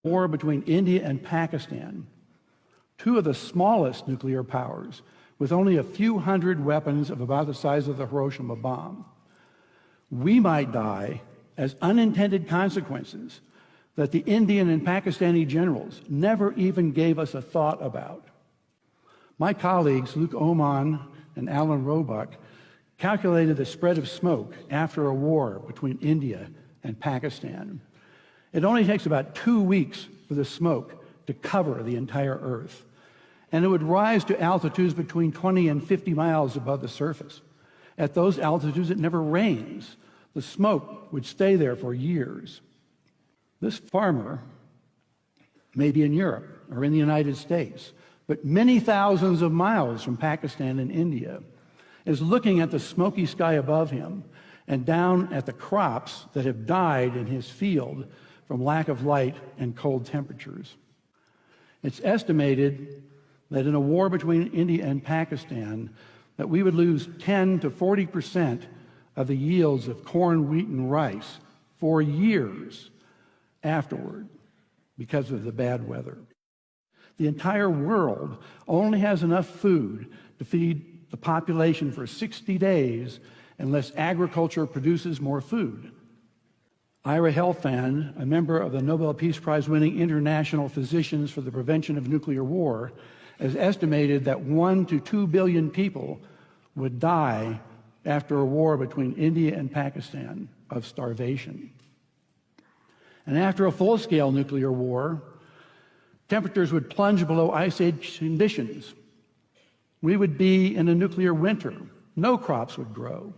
war between India and Pakistan, two of the smallest nuclear powers, with only a few hundred weapons of about the size of the Hiroshima bomb, we might die as unintended consequences that the Indian and Pakistani generals never even gave us a thought about. My colleagues, Luke Oman and Alan Roebuck, calculated the spread of smoke after a war between India and Pakistan. It only takes about 2 weeks for the smoke to cover the entire Earth, and it would rise to altitudes between 20 and 50 miles above the surface. At those altitudes, it never rains. The smoke would stay there for years. This farmer may be in Europe or in the United States, but many thousands of miles from Pakistan and India, is looking at the smoky sky above him and down at the crops that have died in his field from lack of light and cold temperatures. It's estimated that in a war between India and Pakistan, that we would lose 10 to 40% of the yields of corn, wheat, and rice for years afterward because of the bad weather. The entire world only has enough food to feed the population for 60 days unless agriculture produces more food. Ira Helfand, a member of the Nobel Peace Prize-winning International Physicians for the Prevention of Nuclear War, has estimated that 1 to 2 billion people would die after a war between India and Pakistan of starvation. And after a full-scale nuclear war, temperatures would plunge below ice age conditions. We would be in a nuclear winter. No crops would grow.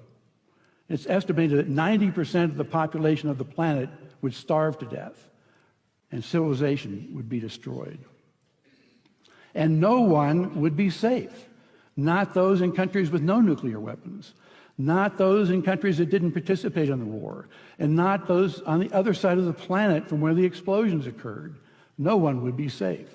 It's estimated that 90% of the population of the planet would starve to death, and civilization would be destroyed. And no one would be safe. Not those in countries with no nuclear weapons, not those in countries that didn't participate in the war, and not those on the other side of the planet from where the explosions occurred. No one would be safe.